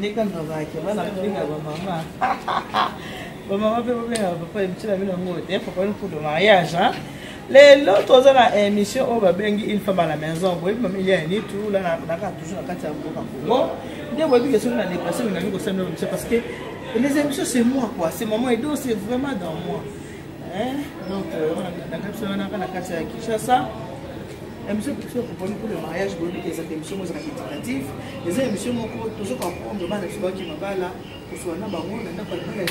Dès qu'on va qui va la maman. Maman peut papa une petite amie dans mon hôtel pour le mariage hein. Les l'autre dans la émission on va bien une femme à la maison. Oui, maman il y a un tout là na toujours la carte à bon. Bien oui que sur la déplacé mais nous ça c'est parce que les émissions c'est moi quoi, c'est maman et donc c'est vraiment dans moi. Hein? Donc on a la carte à Kinshasa. Émission qui pour le mariage, les émissions récapitulatives, les émissions toujours comprendre le mal qui m'a là, pour soit là, on a pas de mal.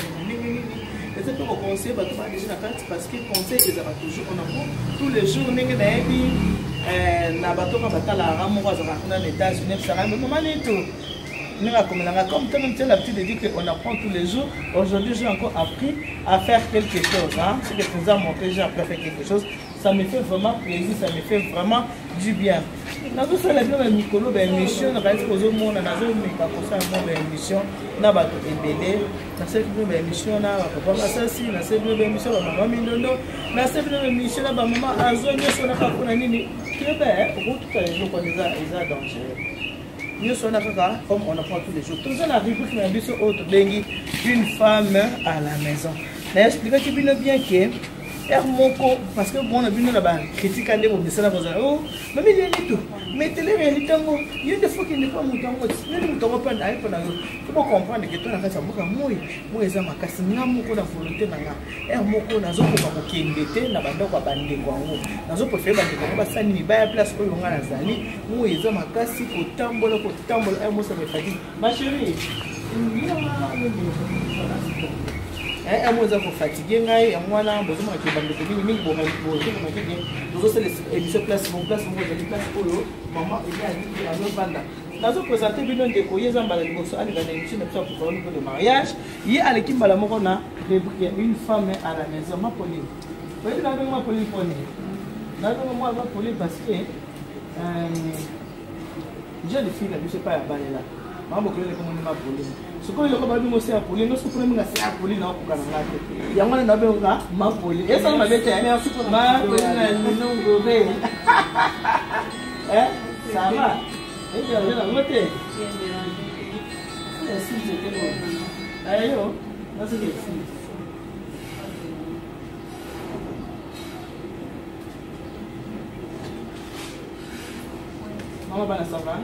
Les autres au conseil, bah tu vas déjà la carte parce que conseil ils ont toujours on apprend tous les jours, n'importe na bateau quand bata la ramo va dans les États-Unis, ça rend moment et tout. Comme tu l'habitude de dire qu'on apprend tous les jours, aujourd'hui j'ai encore appris à faire quelque chose. Hein? Ce que je vous ai montré, j'ai appris à faire quelque chose. Ça me fait vraiment plaisir, ça me fait vraiment du bien. Nous avons fait la émission, nous avons émission, nous avons fait émission, nous avons fait émission, nous sommes comme on apprend tous les jours. Tout ça arrive pour une femme à la maison. Mais expliquez bien que parce que bon, on a vu là-bas critique à l'époque de ça, oh, mais il y a tout. Mettez-les réalité, il y a des fois qu'il n'est pas mon temps. Il y a des temps pas d'ailleurs pour nous. Il faut comprendre que toi, la face à moi, moi, ils ont ma casse, n'a pas la volonté n'a. Et moi, on a zone pour qui m'était, n'a pas d'eau à bander quoi. N'a pas fait bander quoi. Ça n'y va place où on a la zali. Moi, ils ont ma casse au tambour, et moi, ça me fatigue. Ma chérie, un mois pour fatiguer, un mois là, besoin de faire des place, maman, nous avons présenté le mariage. Il y a l'équipe à la morona, une femme à la maison, ma Pauline. Vous voyez, ma Pauline, moi, ma Pauline parce que j'ai des filles, je ne sais pas à Balela. Maman, je ne sais pas à Pauline. Ce qu'on a dit, c'est à Pauline, nous sommes à Pauline, il y a ma Pauline. Et ça m'a fait merci pour ma Pauline, ça va. Et il y a la beauté. Allez, c'est que maman, ça va?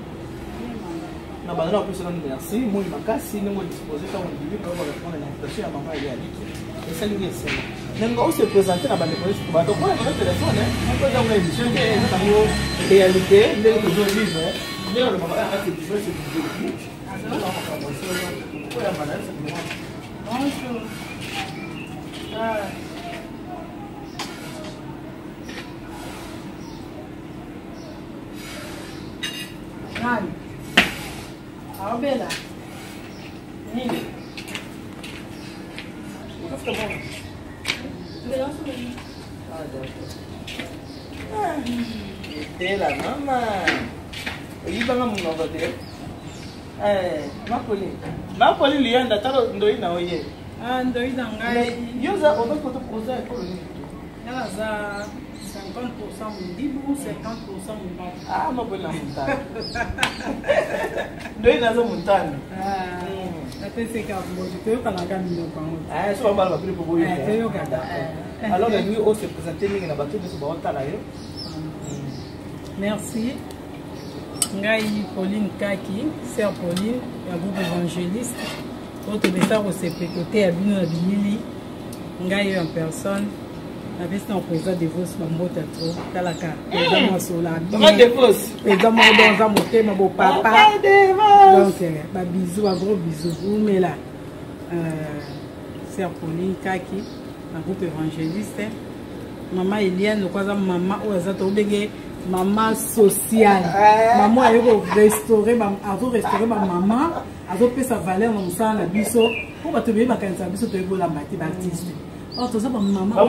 Na bana na plus merci moi makasi nous disposer quand on dit pour répondre à l'invitation à maman et à Liki et ça lui est n'engo se présenter na bana police pour donc on a le téléphone on peut dans l'émission que est en réalité les toujours libre mais on va faire des choses bonjour Ah, bella. Nini. Qu'est-ce que bon? Bella, ah, d'accord. C'était la maman. Il va me demander. Ma Pauline, il y a un datalo ndoina oye. Ah, ndoina ngai. Yoza, on va te poser un peu. Yala za 50% mon dibou, 50% mon ventre. Ah, ma bonne montagne. Nous sommes dans montagne. Ah, c'est quand tu peux pas la gagner donc. Ah, ça va pas plus pour vous. Alors nous on se présenter mais na bateau de ce bon temps là. Merci. Ngai Pauline Kaki, sœur Pauline, un groupe évangéliste. Autre message au CPT à Bino Bilili. Ngai en personne. Avec son président de Vos, mon tatou, Kalaka, président Sola. Comment de Vos? Président dans un moté, mon beau papa. Donc, un bisou, un gros bisou. Vous mettez là, sœur Pauline Kaki, un groupe évangéliste. Maman Eliane, nous croisons maman, ou maman sociale. Maman a restauré ma maman, a repris sa valeur dans sa biso. Pour te bien, ma cancer, biso, tu es la artiste. Oh, tout ça, maman. Oh,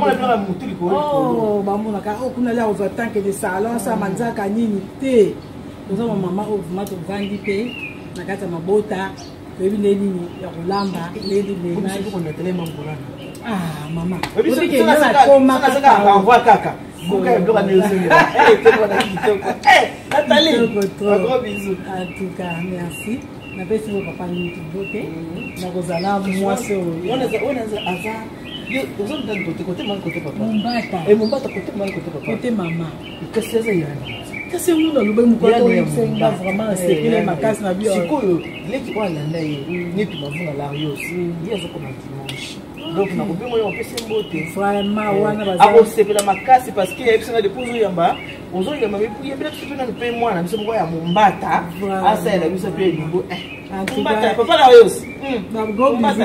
maman, on a l'air au temps que des salons, ça m'a dit qu'à n'imité. Tout ça, maman, au format de Vandipé, la carte à ma bota, que vous n'avez ni Rolamba, les ah, maman. Vous savez qu'il y a la coma. Kaka. Nathalie, un gros bisou. En tout cas, merci. napesi ngo papa nini bote na kozala mwasi oyo on a ava yo ozo ndani côté mal côté papa Mombata et Mombata côté mal côté papa côté mama qu'est-ce que c'est yana kasi ngo na lobe mukwato senga vraiment c'est makasi na bio sikoyo leki kwa landa ye nipi mavuna la yosi yezo koma dimanche donc na kubingo yo pese mbote vraiment wana baza abo sepela makasi parce que ebisana de puzo yamba ozo yamba mepu yembela tsipena ni pe mwana biso mko ya Mombata asa ela biso pe lingo Mombata papa la yosi na go biso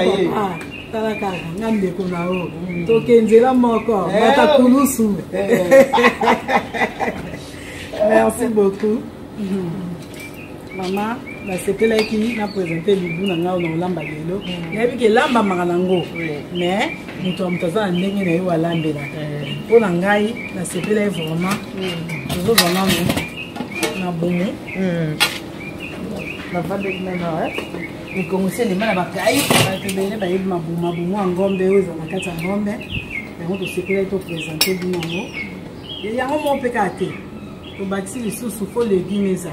tala kaka ngande ko na o tokenzela moko bata kulusu merci beaucoup maman na sepelaki na présenter libu na ngao na olamba lelo nayebi ke lamba maka nango mais moto ya moto aza na ndenge na ye walambela mpo na ngai na sepelaki vraiment tozozwa nano na bomo navandeli nano ekongisi elema na bakai bato ebele bayebi mabumu ya ngombe oyo eza na kati ya ngombe yango tosepelaki toprésente bino yango yango mo mpe kaka te tobakisi lisusu fo légume eza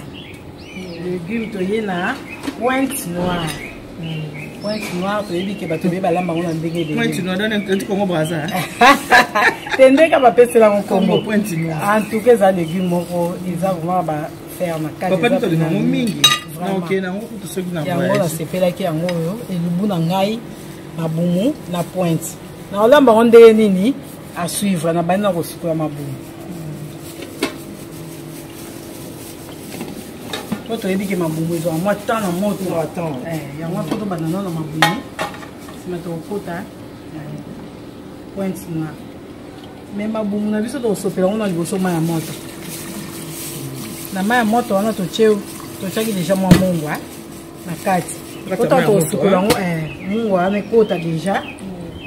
légume toye na pointe noire pointe noire toyebi ke bato beye balamba yango na ndenge ebele tendeka bapeselanga nkombo en tout cas eza légume moko eza vraiment bafaire na kati yango nasepelaki yango oyo elubu na ngai mabumu na pointe na olamba yango ndenge nini asuivre na bandi na kosukola mabumu po toyebi ke mabumu ezwaka mwa temps na moto yango po tobanda nano na mabumu nsima tokokota pointe noire mais mabumu na biso tokosopela ngo na liboso mai ya moto na mai ya moto wana totiaki deja mwa mungwa na kati kota tokosukola yango mungwa wana ekota deja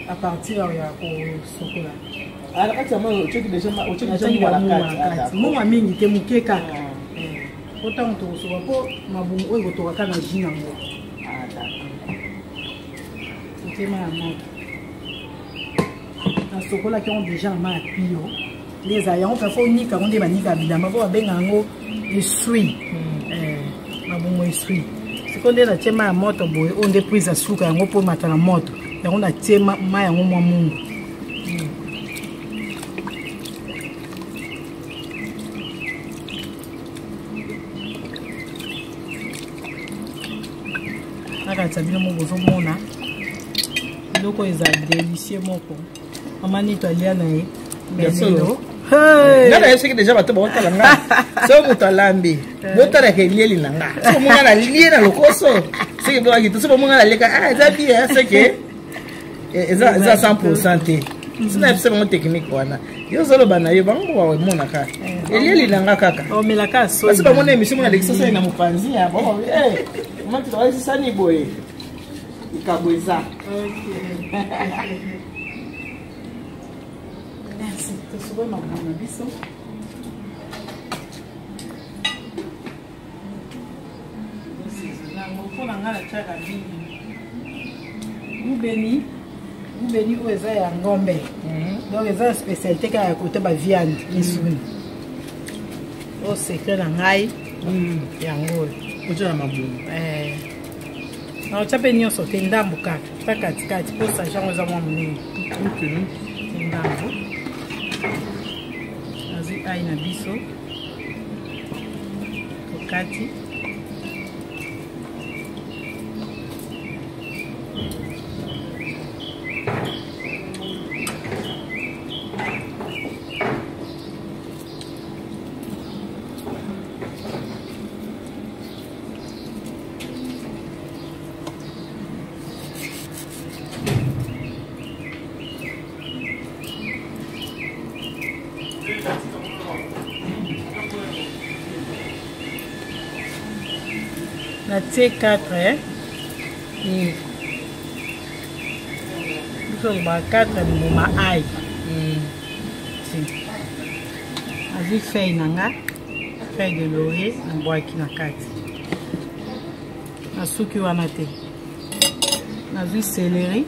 à partir ya kosukola mungwa mingi te moke kaka po ntango tokosuka mpo mabumu oyo ekotokaka na jus nango otema ya moto nasokolaki yango deja na mai ya pio nde ezala yango mpe fo onika yango nde banika bilamba mpo babenga yango esui mabumu esui siko nde natie mai ya moto boye oyo nde prise asuka yango mpo mata na moto yango natie mai yango mwa mungu nakatisa bino moko ozomona biloko eza delicie moko mama nito alia na ye melelo nga na ye soki deja bato bakotala nga so moto alambi botalaka elieli na nga so bomonga na lie na lokoso soki bokakito so bomonga na leka eza bien seke eza 100% te sina yebisa bango technique wana yo ozoloba na yo bango bamonaka elieli na nga kaka omelaka so basi bamona émission mona lekisa sali na mopanzi ya bongo mati tokalisisani boye ikabo eza merci tosokoyi mabumu na biso mpona nga natiaka gubeni oyo eza ya ngombe donc eza spécialité kaka ya kote baviande misuni oyo secret na ngai yango oyo otia na mabumu naotya mpe nyonso te ndambo kaka ta katikati mpo sajango eza mwa monene ndambo nazwi ai na biso tokati natie 4 biso loba 4 mbuma ai azwi feuille na nga feuille de laurier nabwaki na kati nasuki wana te nazwi céleri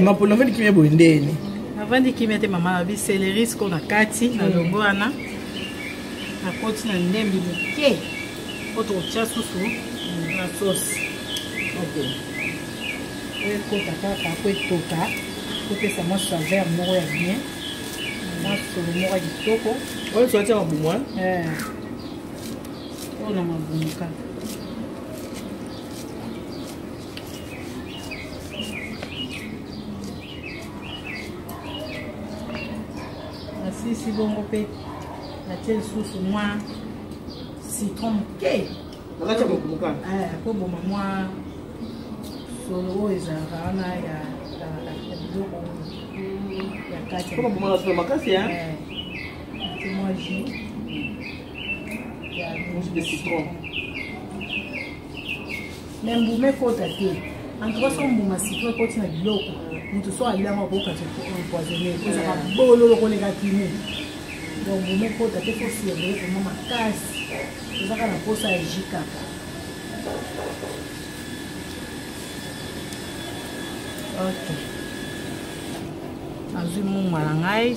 ma pour l'enfant qui m'a bondé. Avant de qui mette maman la céleri ce qu'on a kati na longo ana. Na koti na ndembi ke. Autre chasse sous la sauce. OK. Et kota kaka ko toka. Côté ça moi ça vert moko ya bien. Moi solo moko ya kitoko. On soit en bon moi. On a mabumuka. Si bon pe la telle sauce moi citron ke on a tellement beaucoup pour bon moi solo ezara na ya biloko ya kati pour bon moi makasi hein c'est moi jus ya mousse de citron même boumé kota te en tout cas son bouma citron koti na biloko mutu so alianga ko ka empoisonné ko ça bolo ko le gatine donc vous mettez pour tâter pour serrer vraiment ma casse ça va la posa jika OK azui mon malangai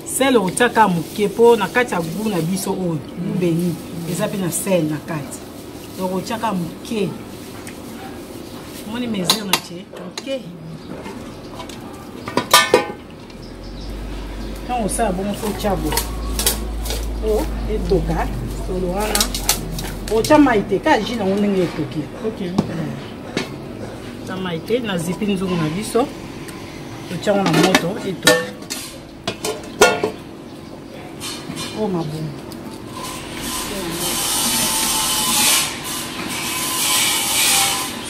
sel otaka muke po na kati ya gu na biso oyo beni eza pe na sel na kati donc otaka muke moni mesure na tie OK quand on sait bon so chabo oh et toka solo wana o chama ite ka jina onenge toki OK chama ite na zipi nzungu na biso o chama na moto et toka oh maboum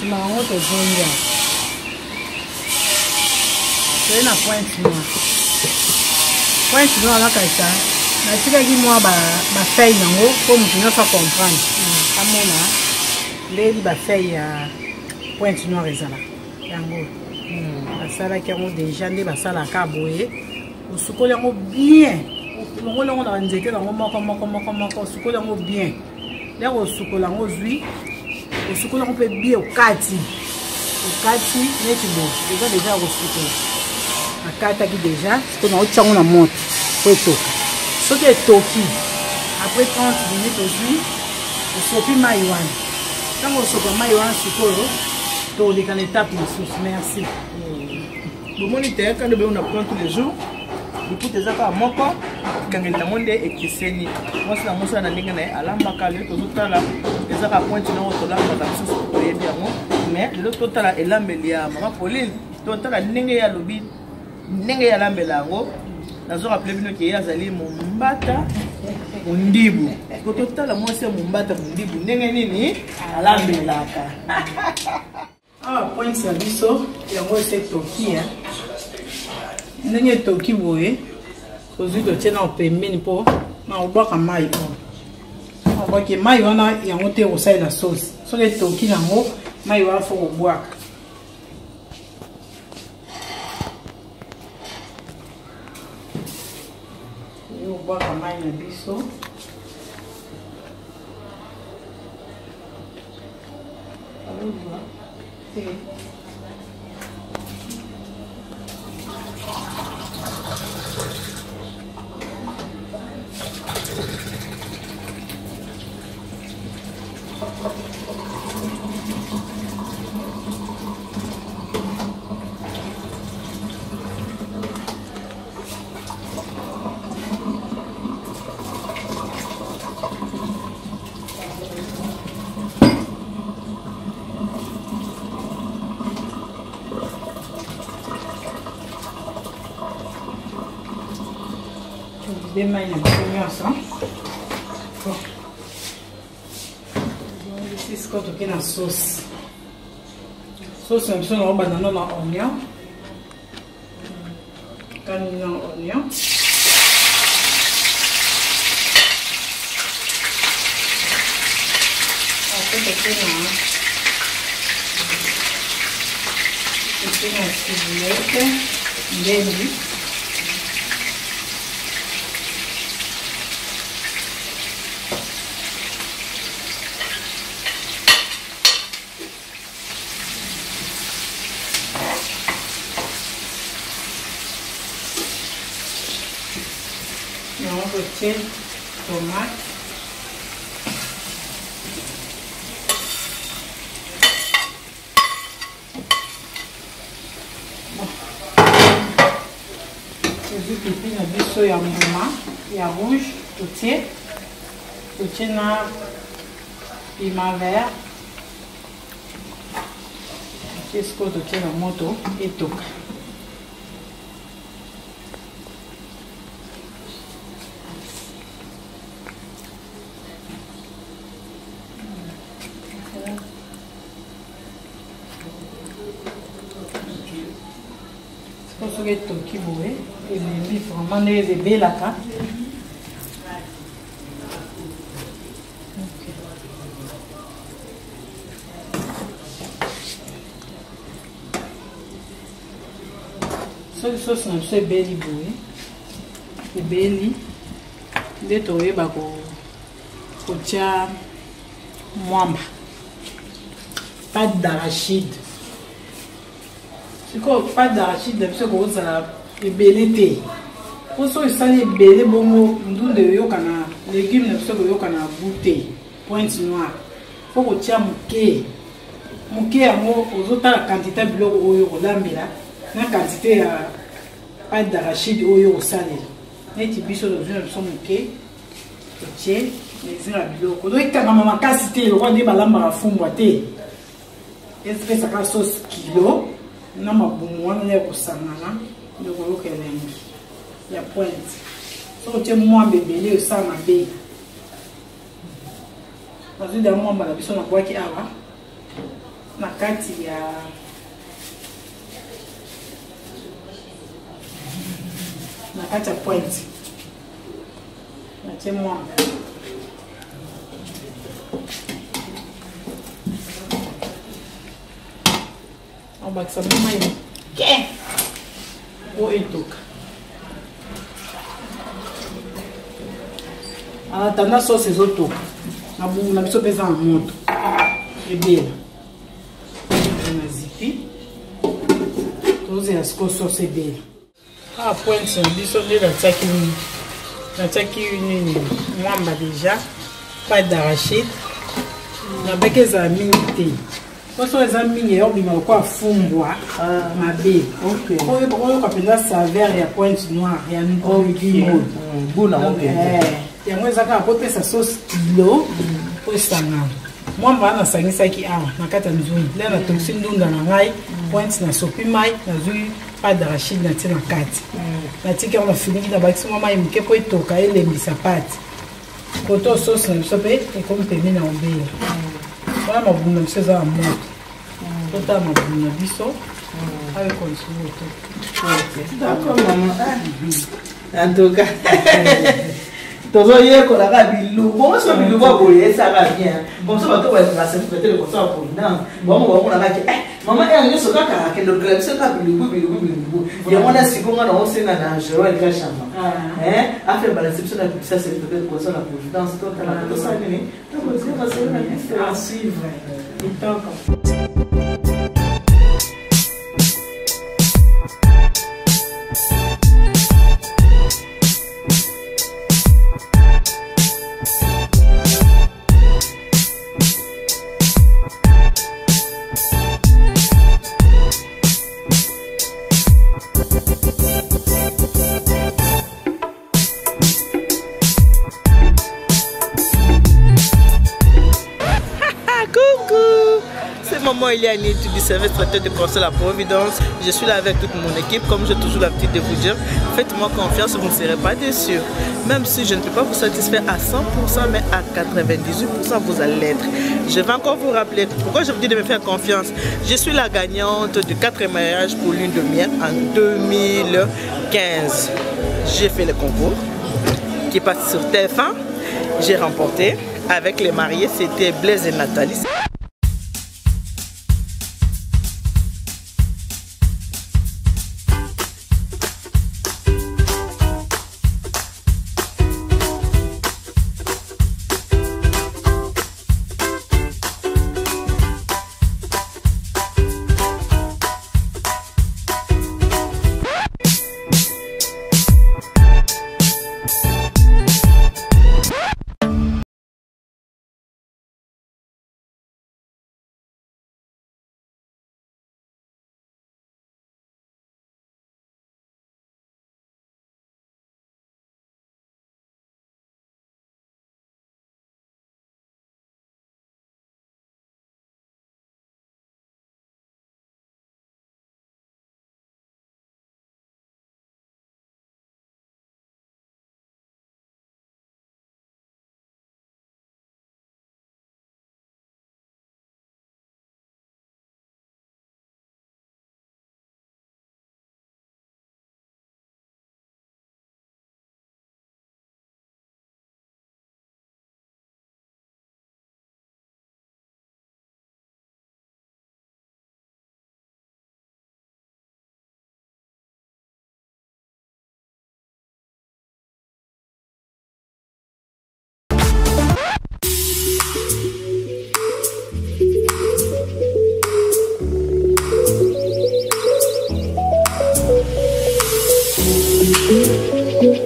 c'est ma moto zonga c'est na pointe noire pointe noire la kaisa na tika ki moi ba feuille nango pour mutu nyonso comprendre amona ndeli ba feuille ya pointe noire ezala yango basalaki yango déjà nde basalaka boye osukoli yango bien longola yango na nzete nango moko osukoli yango bien ndenge osukola yango zwi osukoli yango mpe bien okati neti bo eza déjà kosukola akataki déjà sikoyo na otiango na moto po etoka soki etoki après 30 minutes ozwi osopi mai wana ntango osopa mai wana sikoyo toleka na étape mosusu merci bomoni te kando be on apprend tous les jours lipute eza kaka moko ekangeli nango nde ekeseni mwasi na mwasi na ndenge na ye alambaka lelo tozotala eza kaka pointe nango tolambaka lisusu toyebi yango mais lelo totala elambeli ya mama Pauline totala ndenge ye alobi ndenge ye alambela yango nazorappele bino ke ye azali mombata mondibu ko totala mwasi ya mombata mondibu ndenge nini alambelaka pointe ya biso yango ese toki ndenge toki boye ozwi totie na pembeni mpo na obwaka mai oyo obwaki mai wana yango te kosalela sauce soki etoki nango mai wana fo kobwaka obwaka mai na biso Demain, il y a un peu ici, c'est quand on a la sauce. Sauce, on a un banana dans l'oignon. Quand on a l'oignon. Après, on a ciboulette, on retient tomate. Les pépines à biso ya mbuma, ya rouge, tout na piment vert. Qu'est-ce que tu tiens la moto et tout. C'est que tu qui voulez et les vraiment les belles là. So sauce na so beli boye. E beli. De toye ba ko tia mwamba. Pâte d'arachide. C'est quoi pâte d'arachide de ce que ça e beli te. Pour so ça les beli bongo ndunde yo kana légumes de ce que yo kana goûter. Pointe noire. Faut ko tia muke. Muke yango ozota la quantité biloko oyo kolambela. La quantité de pâte d'arachide au salé. Et tu biso de viande son moqué. Tu les zira biloko. Donc quand maman cassité le roi de balamba la fumboité. Est-ce que ça sauce kilo? Na mabumu wana ya kusangana. De ko ke lengi. Ya pointe. So tu moi bébé le ça ma bé. Parce que dans moi la biso na kwa ki awa. Na kati ya na kati ya pointe natie moi obakisa mama ye ke o etoka atanda sauce ezotoka na biso mpenza na moto ebela na zipi tozela siko sauce ebela. Ah, pointe sur biso de la tchaki une mwamba déjà pas d'arachide na beke za minute parce que za mingi yo bima ko fumbwa mabe oyo ko penda saveur ya pointe noire ya ngombo buna yango ezaka po pesa sauce kilo po sangana mwamba na sangisa ki na kata nzungu le na toksi ndunda na ngai pointe na sopi mai na zui pas d'arachide na tina kati na tika on a fini na bakisi mama imike po etoka elembisa pati koto sauce na biso pe ekomi pembeni na obela wana mabumu na biso eza ya moto totala mabumu na biso ayo continue to d'accord maman en tout cas tozo yekola ka bilu bon so bilu ba boye ça va bien bon so ba to ba se peut-être le conseil pour non bon na ka maman elle ne se kaka ke le club se ka bilu ya mona sikonga na osena na Joël ka chamba after balance na ça c'est peut-être pour ça la providence totale to ça ni to ko se va se na différence suivre et donc il y a une étude du service traiteur de conseil à Providence. Je suis là avec toute mon équipe. Comme j'ai toujours l'habitude de vous dire, faites-moi confiance, vous ne serez pas déçus. Même si je ne peux pas vous satisfaire à 100%, mais à 98%, vous allez l'être. Je vais encore vous rappeler pourquoi je vous dis de me faire confiance. Je suis la gagnante du 4e mariage pour lune de miel en 2015. J'ai fait le concours qui passe sur TF1. J'ai remporté avec les mariés, c'était Blaise et Nathalie.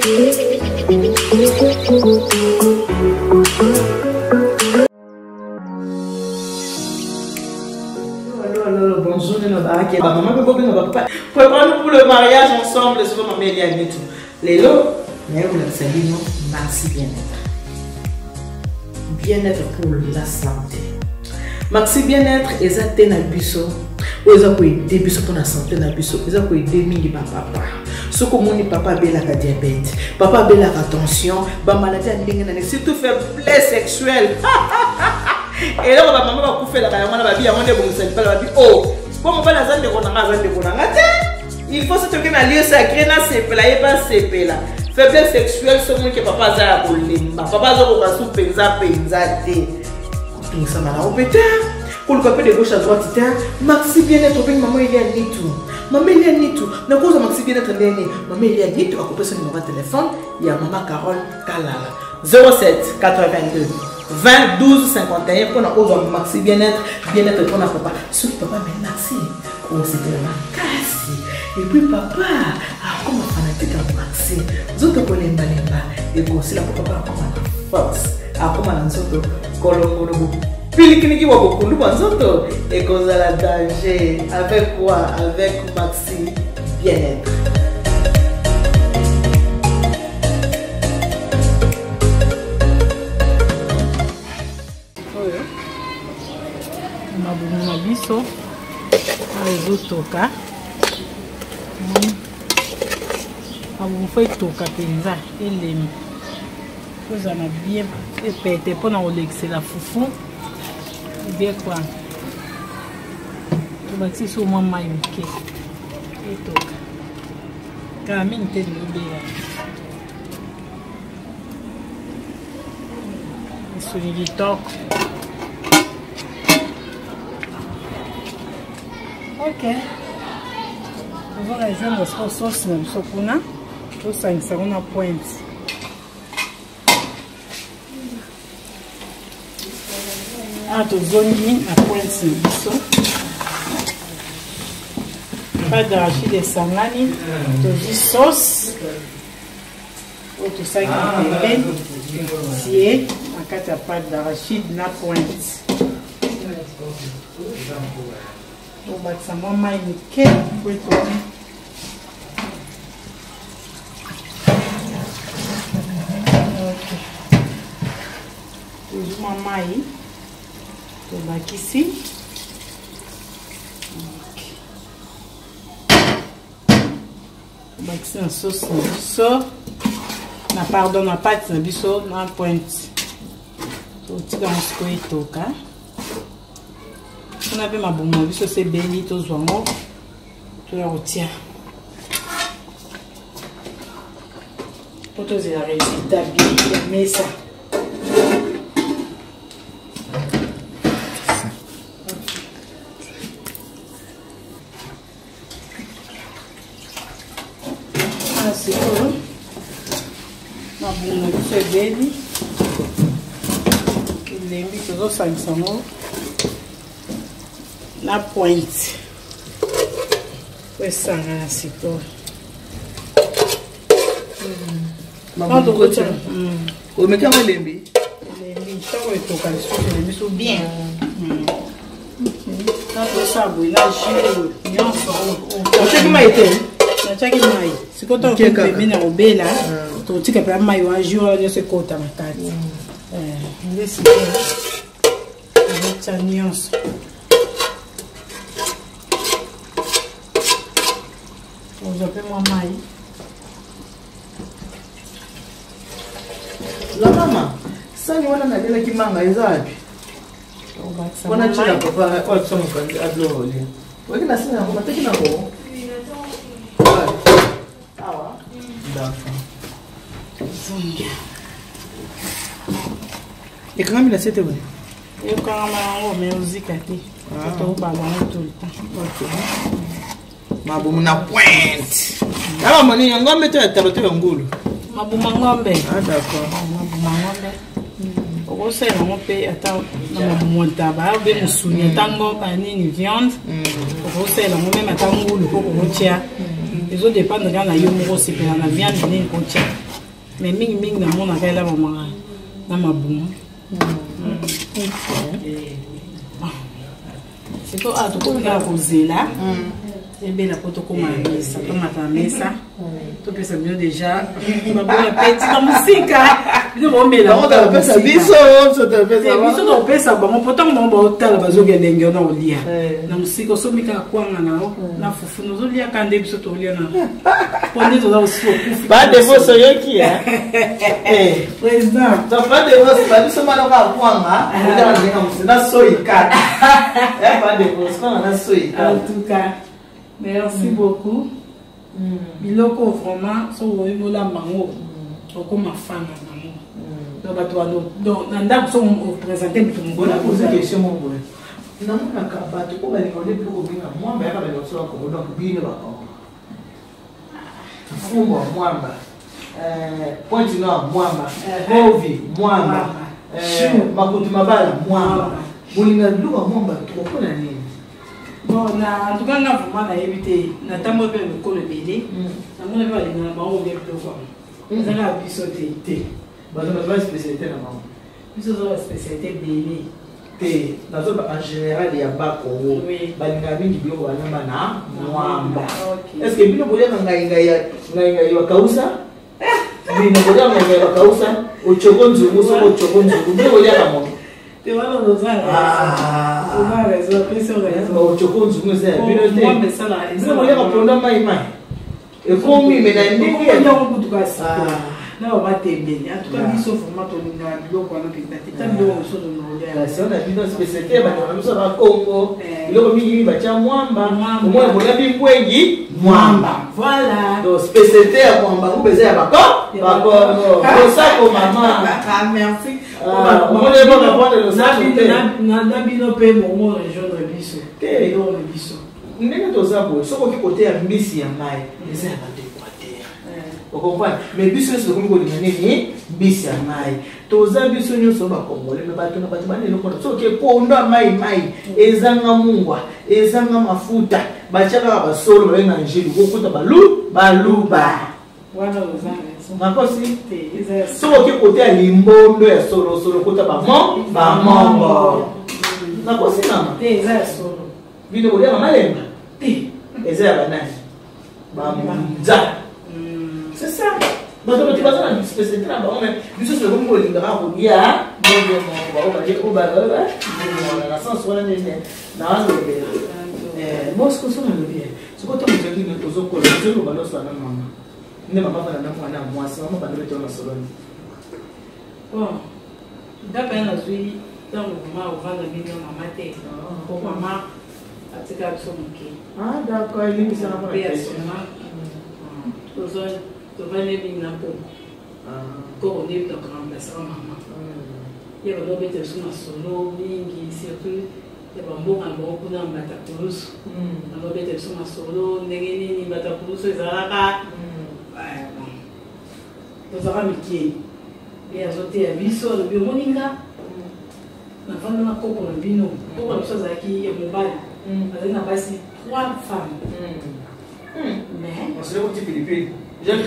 Bonjour, maman peut préparons pour le mariage ensemble. C'est maman Eliane et tout. Les lots, mais vous le savez, non, Maxi Bien-être. Bien-être pour la santé. Maxi Bien-être, ils ont été dans le bureau. Ils ont été pour la santé dans le bureau. Ils ont été mis papa. Ce que mon papa a la diabète, papa a la tension, ba maladie à surtout faiblesse sexuelle. Et là, maman va couper la caméra, va dire, on est bon, c'est pas la vie. Oh, comment on va la zone de il faut se trouver dans le lieu sacré, dans ces plats, et pas ces plats. Faiblesse sexuelle, c'est moi qui papa a pour l'imba. Papa a pour sous penza. Ça m'a l'air au pétard. Pour le copain de gauche à droite, Maxi Bien-être, maman il y a ni tout. Maman il y a ni tout. N'a cause Maxi Bien-être dernier. Maman il y a ni tout. À couper son numéro de téléphone, il y a maman Carole Kalala. 07 82 20 12 51 pour nous Maxi Bien-être pour notre papa. Ce papa mais Maxi, oh c'était la casse. Et puis papa, comme un fanatique de Maxi, z'autres pour lemba et aussi la papa comme un force, comme un autre colombo. Pilikini wa bokundu banzoto et cause la danger avec quoi? Avec Maxi Bien-être. Mabumuna biso ezotoka abumfa etoka mpenza elemi kozala bien epete mpona kolekisela fufu bien quoi tobakisi so mwa mai moke etoka kala mingi te lilobeya esoni kitoko. Ok. On va rejoindre notre sauce même sopuna. Tout ça, ça on a pointe. Ah, tout zoni à pointe c'est pas d'arachide et sangani. Tout sauce. Tout ça qui est bien. Si en cas de pâte d'arachide na pointe. On va ça moi mai mike pour tourner. OK. Toujours ma mai. To bakisi. OK. Bakisi en sauce biso. Na pardon na pâte na biso na pointe. To tika mosiko etoka. On avait ma bonne vie, c'est béni, tout ça, tout le retient. Pour tous les résultats, bien, mais ça. Ah, c'est cool. Ma bonne vie, c'est béni. Il est mis toujours 500 €. La pointe. Foi sangue assim, tô. Não tô gostando. O me quer lembi? Lembi, então eu tô com isso, lembi isso bem. Não tô sabendo, na giro, não só. Você que mais tem? Na chega mais. Se eu tô com bebê na obela, tô tica para mais o agio, eu sei conta na casa. Nesse dia. Eu vou nions. Vous appelez moi Maï. La maman, ça nous on a dit que manga izapi. On a dit que papa quoi son quand adlo oli. Oui que na sina on a teki na ko. Ah wa. D'accord. Zonga. Et quand il a cette bonne. Eu kama mais musique até. Tô balando tout le temps. OK. Mabumu na pointe. Ah mani yango meto ya tabato ya ngulu. Mabuma ngombe. Ah d'accord. Mabuma ngombe. Okose na mope ata na mabumu taba be musuni tango nini viande. Okose na ngombe ata ngulu ko ko tia. Ils ont dépendre de la yo mo sepela na viande nini ko tia. mais mingi na mona ka la mama na mabumu c'est to a to ko ka kozela ebe la poto ko mesa to matamesa to pesa mio déjà ma bonne appétit na musika bino bomela on ta pesa biso so ta pesa biso to pesa ba mo poto mo ba otala bazoge ndenge na olia na musika so mika kwanga na fufu no zolia kande biso to olia na pone to za so kufi ba de voso yoki président to ba de voso ba biso ma no ka kwanga olia na musika na so ikata ba de voso na so ikata en tout cas. Merci beaucoup. Biloko vraiment so woimola mango okoma fanga mango. Donc bato donc nanda so présenter mutu ngona poser question mon boy. Na mona ka bato ko bali ngone biloko binga mwamba yaka bali so ko donc bine ba ko. Fumbo mwamba. Point no mwamba. Kovi mwamba. Makuti mabala mwamba. Bulinga biloko mwamba to ko na nini? Bon, en tout cas, on a vraiment évité. On a tellement fait le col BD. On a pas les gens, on a bien plus fort. On a vu sauter. On a pas spécialité là maman. Puis on a spécialité BD. Té, dans en général il y a pas Congo. Balinga bingi biloko wana na mwamba. Est-ce que bino bolia ngai wa kausa? Bino bolia ngai wa kausa? Ochokonzu muso ochokonzu. Bino bolia kama tu vois dans ça on va résoudre pression au chokonzu c'est bino té moi mais ça là bino bolia ka pronda mai et comme mais na ndenge ya ndongo kutuka na on va t'aider en tout cas biso format on a biloko wana peut-être ndongo so no la c'est on a bino spécialité ba na so ba Congo biloko mingi ba cha mwamba moi bolia bimbwengi mwamba voilà donc spécialité ya mwamba ku beza ya bako ça ko mama merci on est bon à prendre le sac na bino pe momo rejoindre biso no le biso ndenge to zabo soko ki côté ya mbisi ya mai eza ya bato Équateur on comprend mais biso c'est comme ko nini mbisi ya mai to za biso nyonso ba Congolais mais bato na bato bana eloko so ke pondo mai ezanga mungwa ezanga mafuta bachaka ba solo ba nga njeli ko kuta baluba wana ozanga makosi so ke côté ya limbondo ya solo kuta ba mongo makosi mama te eza solo bino bolia malemba te eza ya banani ba mza c'est ça bato tu vas dans spécialité là on est biso c'est comme bolinga ko ya bongo mo ba je ko ba na sens wala ne na Moscou so na bien so ko to mo jeki no zo ko zo ba no so na mama ne mama bana na mwana mwasi mama bana beto na soloni bon d'après la suite dans le moment où va la vie maman te pour maman atika so mki d'accord il est ça na mama to va ne bien na po ko on est dans grand place maman ya ba lobe te so na solo mingi surtout ya ba mboka mboka kuna mbata kurusu na lobe te so na solo ndenge nini mbata kurusu ezalaka tozaka mikie e azoteya biso alobi omoninga navanda na koko na bino koko na biso azalaki ya mobali azali na basi 3 femmes mais azalaki na 3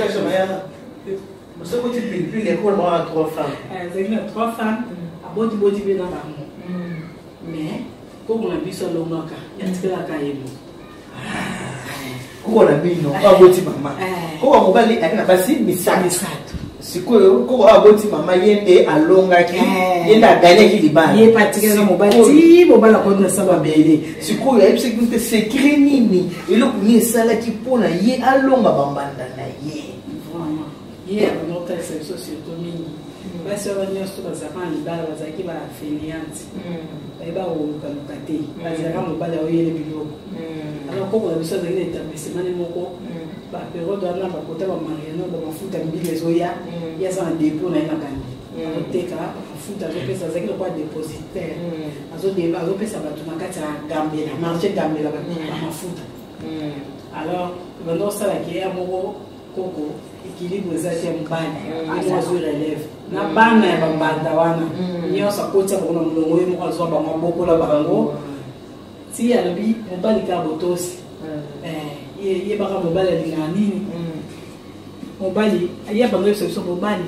femmes abotiboti mpe na bango mais koko na biso alongaka yatikalaka yemo koko na bino aboti mama koko mobali ali na basi misato sikoyo koko aboti mama yende alongaki yende aganyaki libala ye patikaka mobali mobala ko na saba bele sikoyo ayebisi kunte secret nini eloko ni esalaki mpona ye alonga bambanda na ye vraiment ye abanotalisa biso surtout mingi basi oyo nyonso bazalaka na libala bazalaki bafeniante bayeba kolukaluka te bazalaka mobali aoyele biloko alors koko na biso azalaki na établissement moko baperiode wana bakota bamariano bamafuta mbili ezoya ye aza na dépôt na ye na kandi azoteka mafuta azopesa azalaki lokwa dépositaire azopesa bato na kati ya gambela marché gambela bamafuta alors banda osalaki ya moko koko équilibre eza te ya mobali ye azwi relève na bana ya bambanda wana nyonso akotia bango na molongo ye moko azwa bango abokola bango ti alobi mobali kaka botosi ye baka mobali alingaka nini mobali aya bando so mobali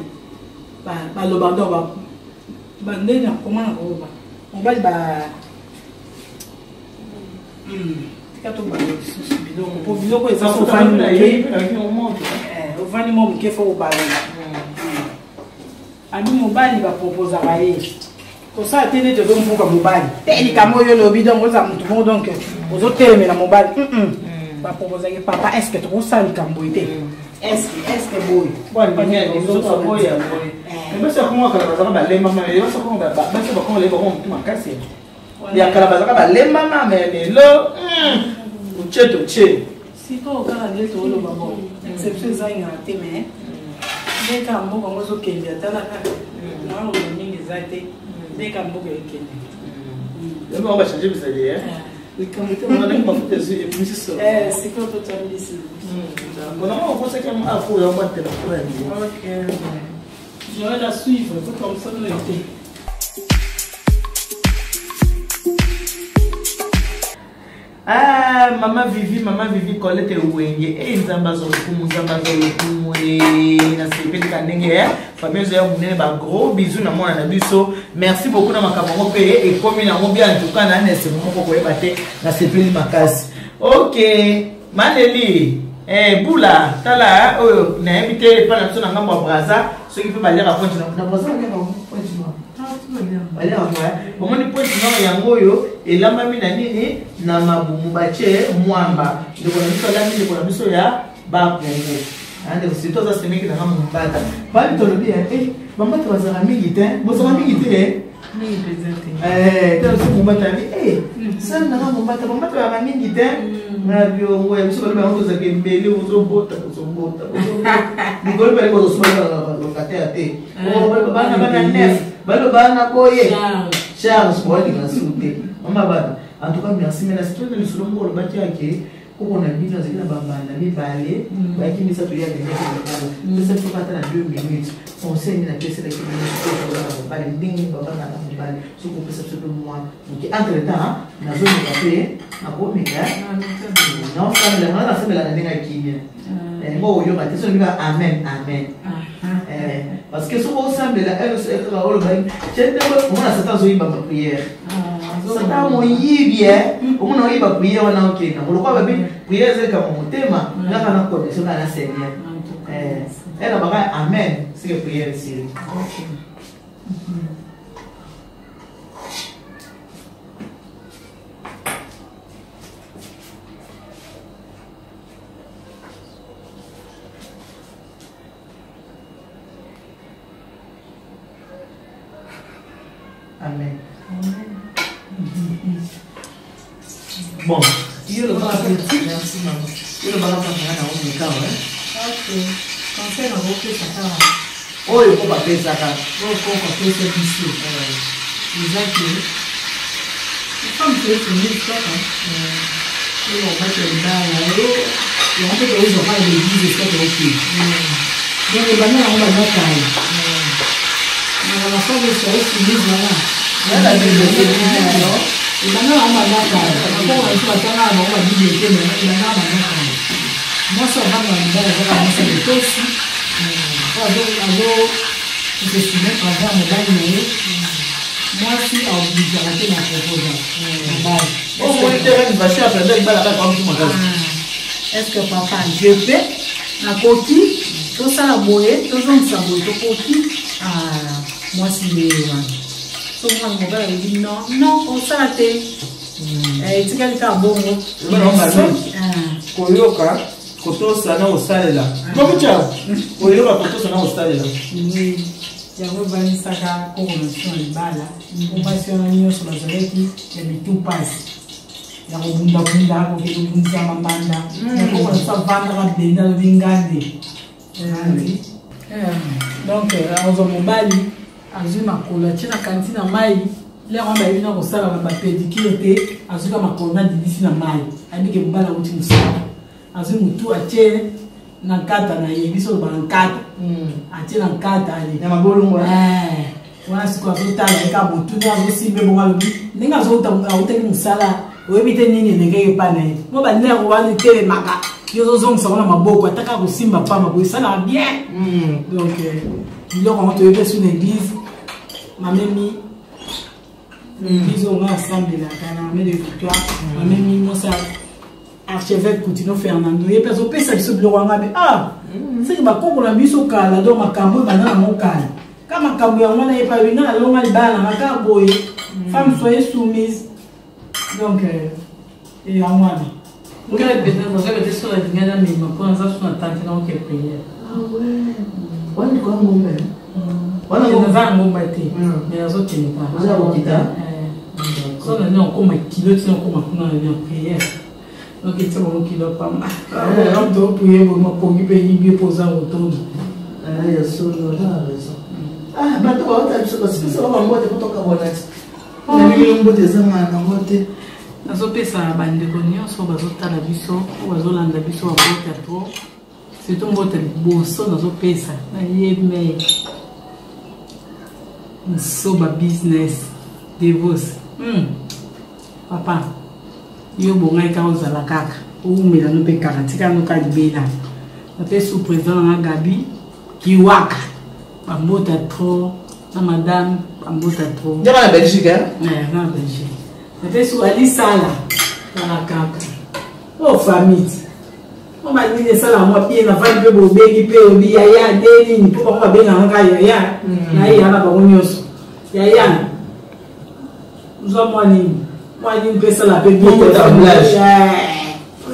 ba lo bando ba ndena comment on va mobali ba kato ba biloko po biloko eza so fani na ye o vani mo ke fo ba abi mobali ba proposer ba ye ko sa tene de don mboka mobali teli kamo yo lobi donc oza mutu mo donc ozo teme na mobali ba proposer ke papa est-ce que tu sali kambo ite est-ce que boy bon ba nya ni so ko boy ya boy mais ça comment ka ba ba le mama yo so ko ba ba so ko le ba ko mutu makasi ya kala ba ba le mama mais lo ucheto che si to kala le to lo ba bo exception za ina teme ndeka mboka ngozo kende atala ka na lo mingi zate ndeka mboka ekende leo ba changer bisaje comme on a pas fait des et puis c'est c'est quand tu as dit ça on a pensé qu'il y a un fou dans boîte de la OK je vais la suivre comme ça le thé ah maman Vivi Colette Wenge et Nzambazo kumu na sepeli kanenge famille ya munene ba gros bisous na mwana na biso merci beaucoup na makambo pe et comme na mo bien en tout cas na nese moko ko ebate na sepeli makasi OK Maneli bula tala oyo na invité pa na biso na ngambo ya Braza ceux qui peut baler à point na Braza na point baler à point au moins point na yango yo elambami na nini na mabumu bache mwamba ndiko na biso lami ndiko na biso ya ba Kongo ande sito za semeki na ngamu mbata bali tolobi bamba to bazara mingi te bozara mingi te mingi pesate to so mbata ni sana na ngamu mbata bamba to ba mingi te na bio ngwe biso bali ba ngoza ke mbele uzobota ndiko bali ko so bali ko kate ate bana bana nef balo bana boye Charles bodi na sute mama bana en tout cas merci mais la situation de Solomon le bâti yake koko na bino zikina bambanda mibale bakimisa to ya de cette fois na 2 minutes on sait na pesa la kimisa bale ding baba na bale so ko pesa so moi donc entre temps na zone café na ko mika non ça me la ça me la ndinga kimia ngo yo ba teso biba amen parce que ce qu'on semble la elle c'est la rôle bain j'étais on a cette zo iba prière ça mo yibie on no iba prière on OK na lo kwa babi prière c'est comme motema na kana connexion na Seigneur elle a ba amen c'est que prière c'est Amen. Bon, io lo vado merci maman. Io lo vado a fare na un mercato, OK. Conseil na boke saka. Oh, io può battere saka. Ko pesa biso. Exactly. Comme tu es venu saka. Io va te dare io anche che uso fare dei video saka OK. Donc il va mettre en bas taille. Ma la femme c'est aussi mise là. Là il va mettre en bas taille. Quand on va faire là on va dire que il va mettre en bas taille. Moi ça va dans la ça de aussi. Alors je suis même en train de gagner. Moi si obligé à rater ma proposition. Oh moi terrain va chercher après il va là comme tout magasin. Est-ce que papa je peux na coquille tout ça la boye tout ça boye tout coquille moi si les tout le monde va dire non on s'arrête tu quelqu'un bon koyoka kotosa na osalela mokucha koyoka kotosa na osalela yango banisaka convention libala compassion nyonso bazalaki ya bitu pasi ya kobundabunda kokebundisa mambanda yakokonasa vandaka benda lobingande donc azwa mobali azwi makolo atie na kanti na mai lero bayebi na kosala bapedikile te azwika makolo na dibisi na mai ayebike mobali akuti mosala azwi motu atie na nkata na ye biso loba na nkata atie na nkata ale na mabolongo wana sikoyo azotala eka botu nde azosimbe bongo alobi ndenge autaki mosala oyebite nini elenge epa na ye mo banere wana etelemaka yozozongisa wana maboko ataka kosimba pamba koesalaka bien donc biloko yango toyebi esu na église mamemi église onga assemblelaka na armée de victoire mamemi mosa archevêque Coutinho Fernando ye mpe azopesa biso biloko yango abe seki bakombola biso kala donc makambo ebanda nango kala ka makambo yango wana ye mpe abenga nalonga libala na kaka boye femme soyez soumise donc yango wana ngala peut-être sur la ligne mais ma pour ça sur la tante non que prière wani kwa ngombe wana ngomba ngomba te mais azo tenir pas za okita so na non comme kilo ti non comme kuna na prière donc il tient mon kilo pas mal on doit prier pour ma pongi pe yimbi posa autour ya solo la raison bato ba wata biso parce que ça va mbote kutoka bonati na mimi mbote zama na mbote azopesa bandeko nyonso bazotala biso o bazolanda biso bambote atro surtout mbote liboso nazopesa nayeme nsoba business devos papa yo bongai ka ozala kaka oumela no mpe kaka tika no ka libela nape sous président na Gabi kiwaka bambote atro na madame bambote atro njama na Belgique na Belgique nape sous Ali Sala kala kaka o famille on m'a dit ça la moi bien avant de bobengi pe obi yaya deni ni po ba benga nga yaya na yaya na ba nyonso yaya nous avons moi dit pe ça la pe bien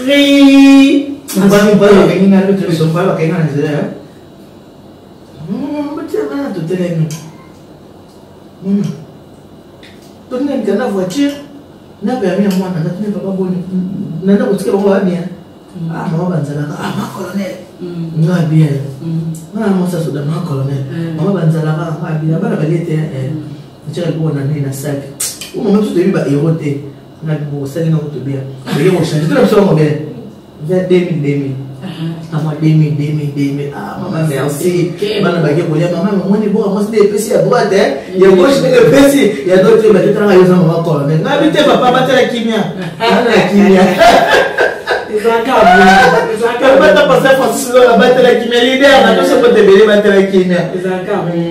ri on va nous parler avec une autre personne pas avec un zéro peut-être là tout est là donc on a la voiture na permis à moi na tu ne pas bon na na kusikia kwa bien mama banzalaka ma colonel nga bien na mosa soda ma colonel mama banzalaka ma bien bana balete nchaka bona nini na sac o mama tu debi ba erote na bo sali na to bien mais on change tout ça on bien vers 2000 ama 2000 mama merci bana ba ke kolia mama moni bo moi c'est PC à droite ya gauche mais PC ya d'autres ba tu travailles avec mama colonel na bité papa batela kimia na kimia Bata passer Francis la batela kimia leader na toso pote bele batela kimia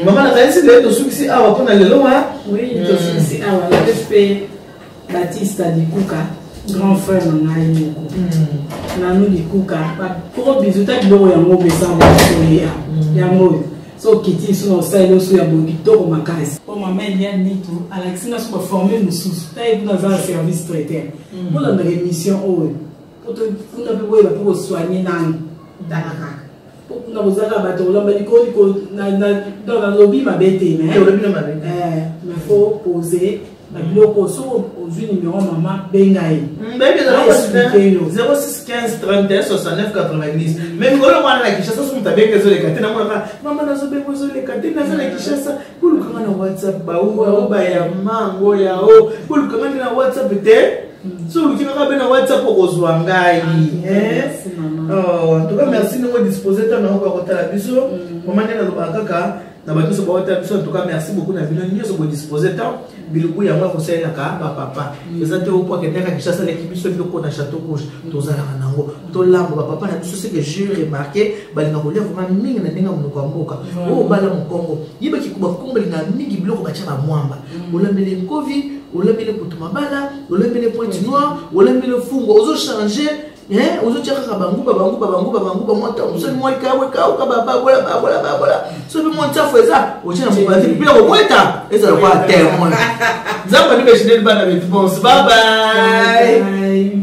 mama na kanisi le to suksi awa pona lelo wa oui to suksi awa la respect Baptiste Dikuka grand frère na ngai moko na nous Dikuka ba ko bizuta biloko yango besa mo yango so kiti so sailo so ya bongi to ko makasi o mama Eliane Nitu Alexina so former mususu ta ibu na za service traiteur pour la émission o on a besoin pour soigner nan danaka pour na bozaka bato lamba liko dans la lobby ma bête mais lobby na bête mais faut poser la biloko so au numéro maman bengai bébé 06 15 31 69 90 même ngolo mwana na Kishasa so mtabenge zo le katena mwana mama nazo bebo zo le katena zo na Kishasa pour kama na WhatsApp ba uba ya mango ya o pour kama na WhatsApp te so lukina bena WhatsApp okozwa ngai en tout cas merci nous disposer ta na ko kotala biso mama nena lobaka kaka na bato so bawata biso en tout cas merci beaucoup na bino nyoso bo disposer ta biluku ya mwa kosela ka papa ezate opo akendeka Kishasa le kibiso biloko na Château Rouge tozala nango to lambo papa na biso c'est que j'ai remarqué balinga kolia vraiment mingi na ndenga munoko mboka o bala mukongo yiba kikuba kongo linga mingi biloko bacha ba mwamba olambele covid olambele kutumabala olambele point noir olambele fungo ozo changer ozo chaka banguba mwata musoni moi kawe ka baba so be monta feza ochina mubati bila kokweta eza kwa terre mon zamba ni beshine bana betu bye bye